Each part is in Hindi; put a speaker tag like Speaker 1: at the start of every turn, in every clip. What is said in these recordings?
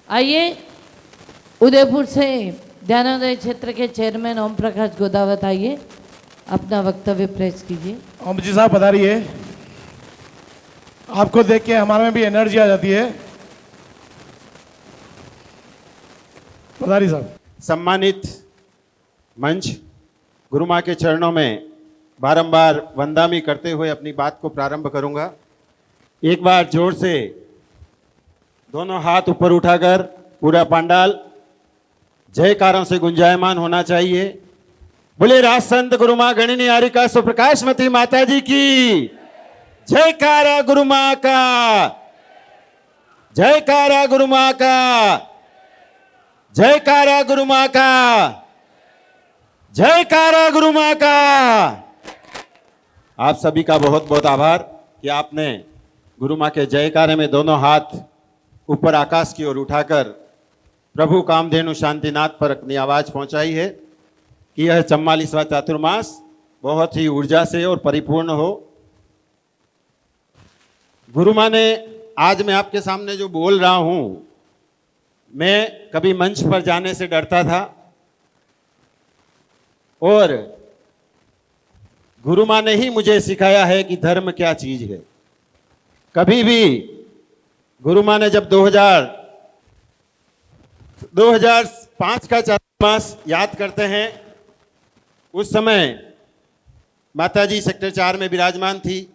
Speaker 1: आइए उदयपुर से ध्यानोदय क्षेत्र के चेयरमैन ओम प्रकाश गोदावत, आइए अपना वक्तव्य पेश कीजिए।
Speaker 2: ओम जी साहब पधारिए। आपको देख के हमारे में भी एनर्जी आ जाती है। पधारी साहब।
Speaker 3: सम्मानित मंच, गुरु माँ के चरणों में बारंबार वंदनामी करते हुए अपनी बात को प्रारंभ करूंगा। एक बार जोर से दोनों हाथ ऊपर उठाकर पूरा पंडाल जयकारों से गुंजायमान होना चाहिए। बोले राज संत गुरु माँ गणिनी आरिका सुप्रकाशमती माता जी की जयकारा, गुरु माँ का जयकारा, गुरु माँ का जयकारा, गुरु माँ का जयकारा, गुरु माँ का। आप सभी का बहुत बहुत आभार कि आपने गुरु माँ के जयकारे में दोनों हाथ ऊपर आकाश की ओर उठाकर प्रभु कामधेनु शांतिनाथ पर अपनी आवाज पहुंचाई है कि यह 44वां चातुर्मास बहुत ही ऊर्जा से और परिपूर्ण हो। गुरु माँ ने आज मैं आपके सामने जो बोल रहा हूं, मैं कभी मंच पर जाने से डरता था और गुरु माँ ने ही मुझे सिखाया है कि धर्म क्या चीज है। कभी भी गुरु माँ ने जब 2005 का चातुर्मास याद करते हैं, उस समय माताजी सेक्टर 4 में विराजमान थी।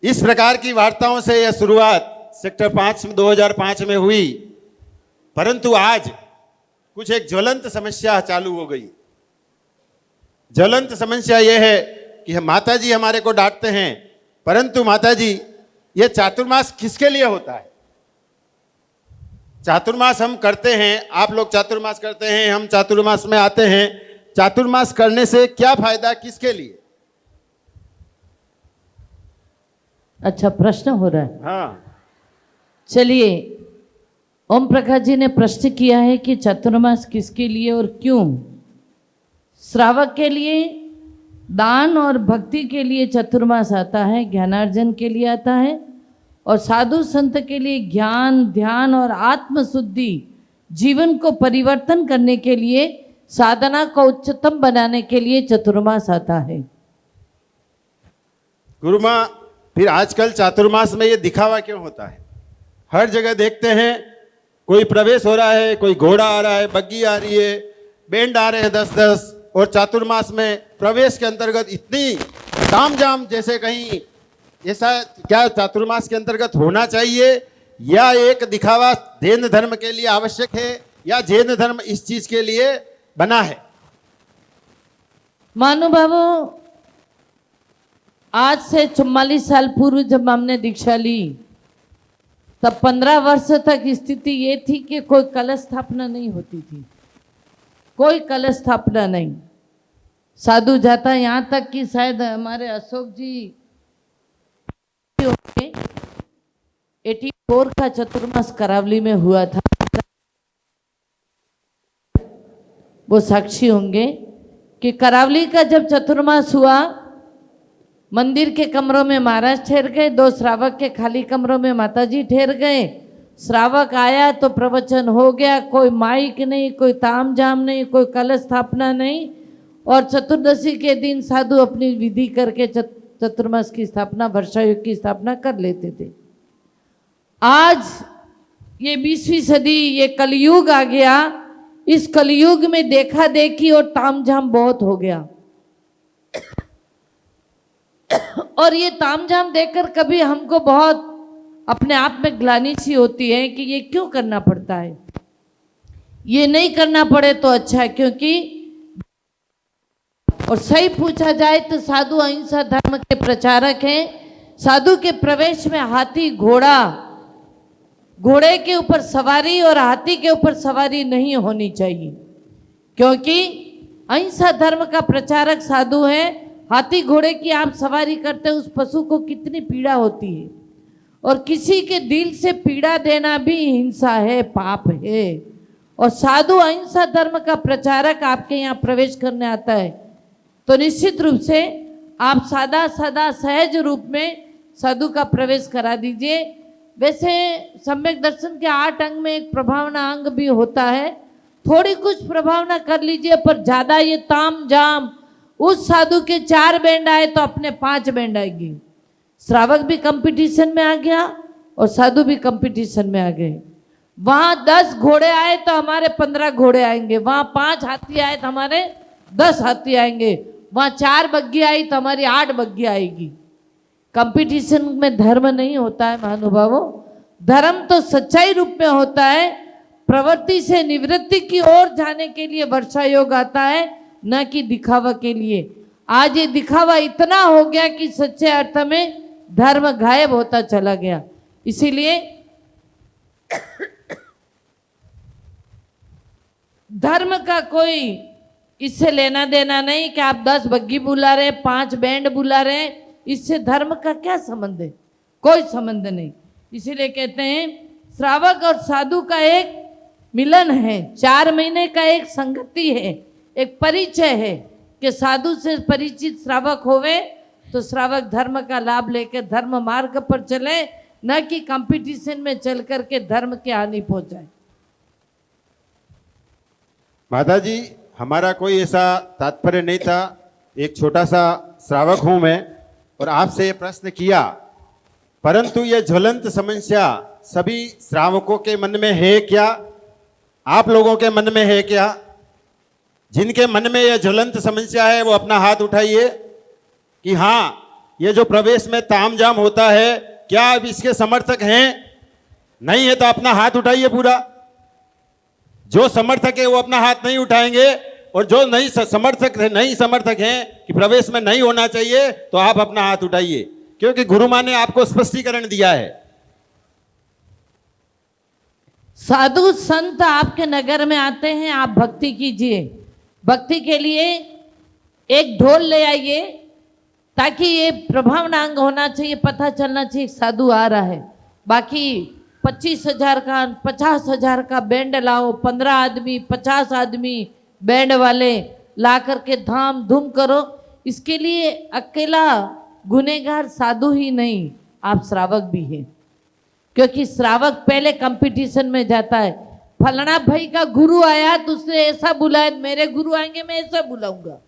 Speaker 3: इस प्रकार की वार्ताओं से यह शुरुआत सेक्टर 5 में 2005 में हुई, परंतु आज कुछ एक ज्वलंत समस्या चालू हो गई। ज्वलंत समस्या यह है कि माताजी हमारे को डांटते हैं, परंतु माताजी यह चातुर्मास किसके लिए होता है? चातुर्मास हम करते हैं, आप लोग चातुर्मास करते हैं, हम चातुर्मास में आते हैं। चातुर्मास करने से क्या फायदा, किसके लिए?
Speaker 1: अच्छा, प्रश्न हो रहा है।
Speaker 3: हाँ,
Speaker 1: चलिए, ओम प्रकाश जी ने प्रश्न किया है कि चातुर्मास किसके लिए और क्यों। श्रावक के लिए, दान और भक्ति के लिए चातुर्मास आता है, ज्ञानार्जन के लिए आता है, और साधु संत के लिए ज्ञान, ध्यान और आत्मशुद्धि, जीवन को परिवर्तन करने के लिए, साधना को उच्चतम बनाने के लिए चातुर्मास आता है।
Speaker 3: गुरु माँ, फिर आजकल चातुर्मास में ये दिखावा क्यों होता है? हर जगह देखते हैं कोई प्रवेश हो रहा है, कोई घोड़ा आ रहा है, बग्गी आ रही है, बैंड आ रहे हैं 10-10, और चातुर्मास में प्रवेश के अंतर्गत इतनी तामझाम, जैसे कहीं ऐसा क्या चातुर्मास के अंतर्गत होना चाहिए, या एक दिखावा जैन धर्म के लिए आवश्यक है, या जैन धर्म इस चीज के लिए बना है?
Speaker 1: महानुभावों, आज से 44 साल पूर्व जब हमने दीक्षा ली, तब 15 वर्ष तक स्थिति ये थी कि कोई कलश स्थापना नहीं होती थी, कोई कलश स्थापना नहीं। साधु जाता, यहाँ तक कि शायद हमारे अशोक जी 84 का चतुर्मास करावली में हुआ था, वो साक्षी होंगे कि करावली का जब चतुर्मास हुआ, मंदिर के कमरों में महाराज ठहर गए, 2 श्रावक के खाली कमरों में माताजी ठहर गए। श्रावक आया तो प्रवचन हो गया, कोई माइक नहीं, कोई तामझाम नहीं, कोई कलश स्थापना नहीं, और चतुर्दशी के दिन साधु अपनी विधि करके चतुर्मास की स्थापना, वर्षायुग की स्थापना कर लेते थे। आज ये 20वीं सदी, ये कलयुग आ गया। इस कलयुग में देखा देखी और तामझाम बहुत हो गया, और ये तामझाम देखकर कभी हमको बहुत अपने आप में ग्लानि सी होती है कि ये क्यों करना पड़ता है। ये नहीं करना पड़े तो अच्छा है, क्योंकि और सही पूछा जाए तो साधु अहिंसा धर्म के प्रचारक हैं। साधु के प्रवेश में हाथी, घोड़ा, घोड़े के ऊपर सवारी और हाथी के ऊपर सवारी नहीं होनी चाहिए, क्योंकि अहिंसा धर्म का प्रचारक साधु है। हाथी घोड़े की आप सवारी करते हैं, उस पशु को कितनी पीड़ा होती है, और किसी के दिल से पीड़ा देना भी हिंसा है, पाप है। और साधु अहिंसा धर्म का प्रचारक आपके यहाँ प्रवेश करने आता है तो निश्चित रूप से आप सादा सादा सहज रूप में साधु का प्रवेश करा दीजिए। वैसे सम्यक दर्शन के 8 अंग में एक प्रभावना अंग भी होता है, थोड़ी कुछ प्रभावना कर लीजिए, पर ज्यादा ये ताम झाम, उस साधु के 4 बैंड आए तो अपने 5 बैंड आएगी। श्रावक भी कंपटीशन में आ गया और साधु भी कंपटीशन में आ गए। वहां 10 घोड़े आए तो हमारे 15 घोड़े आएंगे, वहां 5 हाथी आए तो हमारे 10 हाथी आएंगे, वहां 4 बग्गी आई तो हमारी 8 बग्गी आएगी। कंपटीशन में धर्म नहीं होता है महानुभावों, धर्म तो सच्चाई रूप में होता है। प्रवृत्ति से निवृत्ति की ओर जाने के लिए वर्षा योग आता है, न कि दिखावा के लिए। आज ये दिखावा इतना हो गया कि सच्चे अर्थ में धर्म गायब होता चला गया। इसीलिए धर्म का कोई इससे लेना देना नहीं कि आप 10 बग्गी बुला रहे, 5 बैंड बुला रहे, इससे धर्म का क्या संबंध है? कोई संबंध नहीं। इसीलिए कहते हैं श्रावक और साधु का एक मिलन है, 4 महीने का एक संगति है, एक परिचय है कि साधु से परिचित श्रावक होवे तो श्रावक धर्म का लाभ लेकर धर्म मार्ग पर चले, न कि कंपटीशन में चल करके धर्म की हानि पहुंचाए।
Speaker 3: माता जी, हमारा कोई ऐसा तात्पर्य नहीं था, एक छोटा सा श्रावक हूं मैं और आपसे ये प्रश्न किया, परंतु ये ज्वलंत समस्या सभी श्रावकों के मन में है क्या? आप लोगों के मन में है क्या? जिनके मन में यह ज्वलंत समस्या है वो अपना हाथ उठाइए कि हाँ, ये जो प्रवेश में तामझाम होता है, क्या अब इसके समर्थक हैं? नहीं है तो अपना हाथ उठाइए पूरा। जो समर्थक है वो अपना हाथ नहीं उठाएंगे, और जो नहीं समर्थक हैं कि प्रवेश में नहीं होना चाहिए, तो आप अपना हाथ उठाइए, क्योंकि गुरु मां ने आपको स्पष्टीकरण दिया है।
Speaker 1: साधु संत आपके नगर में आते हैं, आप भक्ति कीजिए। भक्ति के लिए एक ढोल ले आइए, ताकि ये प्रभावनांग होना चाहिए, पता चलना चाहिए साधु आ रहा है। बाकी 25,000 का 50,000 का बैंड लाओ, 15 आदमी 50 आदमी बैंड वाले ला करके धाम धूम करो, इसके लिए अकेला गुनेगार साधु ही नहीं, आप श्रावक भी हैं। क्योंकि श्रावक पहले कंपटीशन में जाता है, फलाना भाई का गुरु आया तो उसने ऐसा बुलाया, मेरे गुरु आएंगे मैं ऐसा बुलाऊंगा।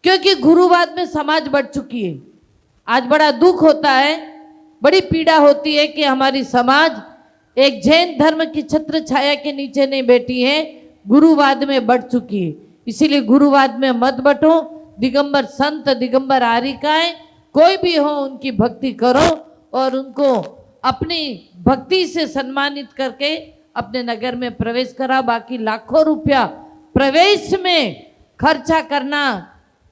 Speaker 1: क्योंकि गुरुवाद में समाज बढ़ चुकी है। आज बड़ा दुख होता है, बड़ी पीड़ा होती है कि हमारी समाज एक जैन धर्म की छत्र छाया के नीचे नहीं बैठी है, गुरुवाद में बढ़ चुकी है। इसीलिए गुरुवाद में मत बटो, दिगंबर संत दिगंबर आरिकाएं कोई भी हो उनकी भक्ति करो और उनको अपनी भक्ति से सम्मानित करके अपने नगर में प्रवेश करा। बाकी लाखों रुपया प्रवेश में खर्चा करना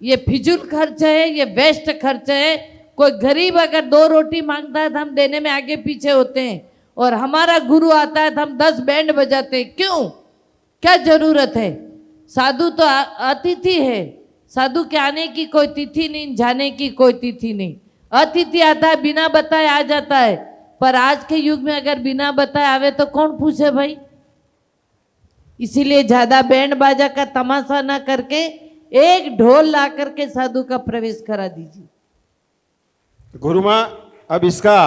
Speaker 1: ये फिजूल खर्च है, ये वेस्ट खर्च है। कोई गरीब अगर 2 रोटी मांगता है तो हम देने में आगे पीछे होते हैं, और हमारा गुरु आता है तो हम 10 बैंड बजाते हैं। क्यों? क्या जरूरत है? साधु तो अतिथि है, साधु के आने की कोई तिथि नहीं, जाने की कोई तिथि नहीं। अतिथि आता है बिना बताए आ जाता है, पर आज के युग में अगर बिना बताए आवे तो कौन पूछे भाई। इसीलिए ज्यादा बैंड बाजा का तमाशा ना करके एक ढोल ला करके साधु का प्रवेश करा दीजिए।
Speaker 3: गुरु मां, अब इसका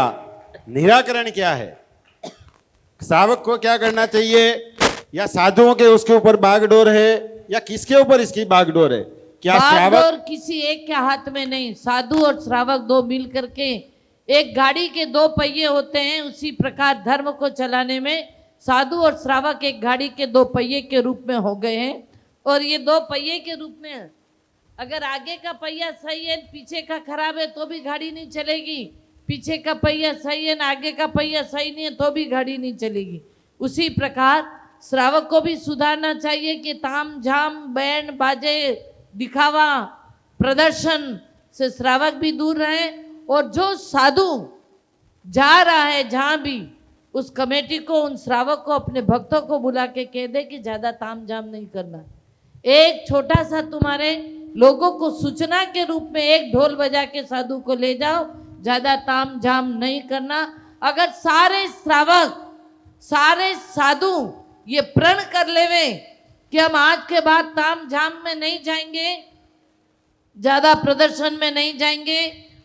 Speaker 3: निराकरण क्या है? श्रावक को क्या करना चाहिए? या साधुओं के उसके ऊपर बागडोर है, या किसके ऊपर इसकी बागडोर है? क्या
Speaker 1: बागडोर किसी एक के हाथ में नहीं, साधु और श्रावक 2 मिल करके, एक गाड़ी के 2 पहिए होते हैं, उसी प्रकार धर्म को चलाने में साधु और श्रावक एक गाड़ी के 2 पहिए के रूप में हो गए हैं। और ये 2 पहिए के रूप में अगर आगे का पहिया सही है, पीछे का खराब है तो भी गाड़ी नहीं चलेगी। पीछे का पहिया सही है, आगे का पहिया सही नहीं है तो भी गाड़ी नहीं चलेगी। उसी प्रकार श्रावक को भी सुधारना चाहिए कि ताम झाम बैंड बाजे दिखावा प्रदर्शन से श्रावक भी दूर रहे, और जो साधु जा रहा है जहाँ भी, उस कमेटी को उन श्रावक को अपने भक्तों को बुला के कह दे कि ज्यादा ताम झाम नहीं करना। एक छोटा सा तुम्हारे लोगों को सूचना के रूप में एक ढोल बजा के साधु को ले जाओ, ज्यादा ताम झाम नहीं करना। अगर सारे श्रावक सारे साधु ये प्रण कर लेवे कि हम आज के बाद ताम झाम में नहीं जाएंगे, ज्यादा प्रदर्शन में नहीं जाएंगे,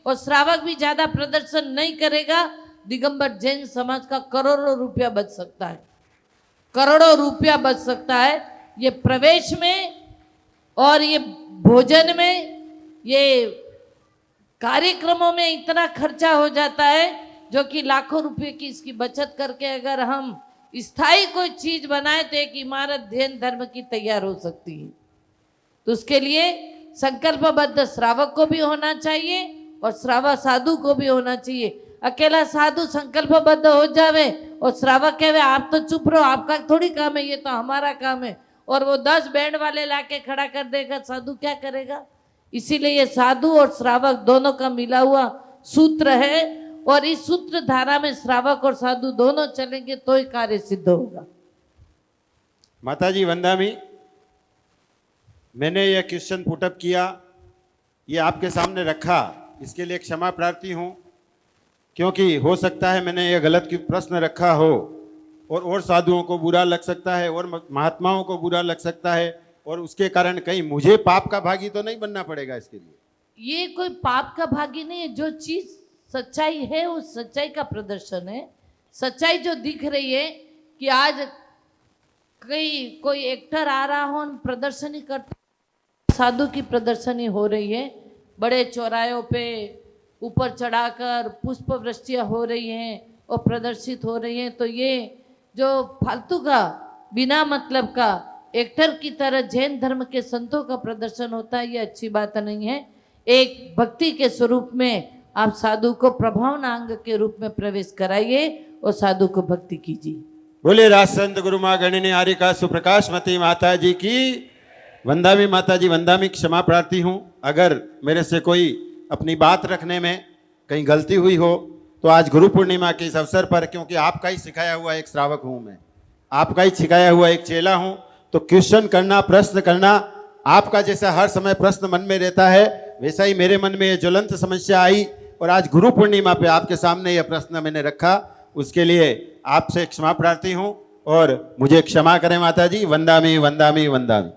Speaker 1: और श्रावक भी ज्यादा प्रदर्शन नहीं करेगा, दिगंबर जैन समाज का करोड़ों रुपया बच सकता है, करोड़ों रुपया बच सकता है। ये प्रवेश में और ये भोजन में, ये कार्यक्रमों में इतना खर्चा हो जाता है जो कि लाखों रुपए की इसकी बचत करके अगर हम स्थायी कोई चीज बनाए तो एक इमारत जैन धर्म की तैयार हो सकती है। तो उसके लिए संकल्पबद्ध श्रावक को भी होना चाहिए और श्रावक साधु को भी होना चाहिए। अकेला साधु संकल्पबद्ध हो जावे और श्रावक कहे आप तो चुप रहो, आपका थोड़ी काम है, ये तो हमारा काम है, और वो 10 बैंड वाले लाके खड़ा कर देगा, साधु क्या करेगा? इसीलिए ये साधु और श्रावक दोनों का मिला हुआ सूत्र है, और इस सूत्र धारा में श्रावक और साधु दोनों चलेंगे तो ही कार्य सिद्ध होगा।
Speaker 3: माताजी वंदामी, मैंने यह क्वेश्चन पुटअप किया, ये आपके सामने रखा, इसके लिए क्षमा प्रार्थी हूँ, क्योंकि हो सकता है मैंने ये गलत प्रश्न रखा हो और साधुओं को बुरा लग सकता है और महात्माओं को बुरा लग सकता है, और उसके कारण कहीं मुझे पाप का भागी तो नहीं बनना पड़ेगा इसके लिए।
Speaker 1: ये कोई पाप का भागी नहीं है, जो चीज सच्चाई है उस सच्चाई का प्रदर्शन है। सच्चाई जो दिख रही है कि आज कोई एक्टर आ रहा हो, प्रदर्शनी करता, साधु की प्रदर्शनी हो रही है, बड़े चौराहों पे ऊपर चढ़ाकर पुष्प वृष्टियाँ हो रही हैं और प्रदर्शित हो रही हैं। तो ये जो फालतू का बिना मतलब का एक्टर की तरह जैन धर्म के संतों का प्रदर्शन होता है, ये अच्छी बात नहीं है। एक भक्ति के स्वरूप में आप साधु को प्रभावनांग के रूप में प्रवेश कराइए और साधु को भक्ति कीजिए।
Speaker 3: बोले राज संत गुरु माँ गणिनी आर्यका सुप्रकाशमती माता जी की वंदामी। माता जी वंदामी, क्षमा प्रार्थी हूँ अगर मेरे से कोई अपनी बात रखने में कहीं गलती हुई हो तो आज गुरु पूर्णिमा के इस अवसर पर, क्योंकि आपका ही सिखाया हुआ एक श्रावक हूँ मैं, आपका ही सिखाया हुआ एक चेला हूँ, तो क्वेश्चन करना, प्रश्न करना, आपका जैसा हर समय प्रश्न मन में रहता है वैसा ही मेरे मन में ये ज्वलंत समस्या आई, और आज गुरु पूर्णिमा पे आपके सामने यह प्रश्न मैंने रखा, उसके लिए आपसे क्षमा प्रार्थी हूँ और मुझे क्षमा करें माता जी। वंदामी वंदामी वंदामी।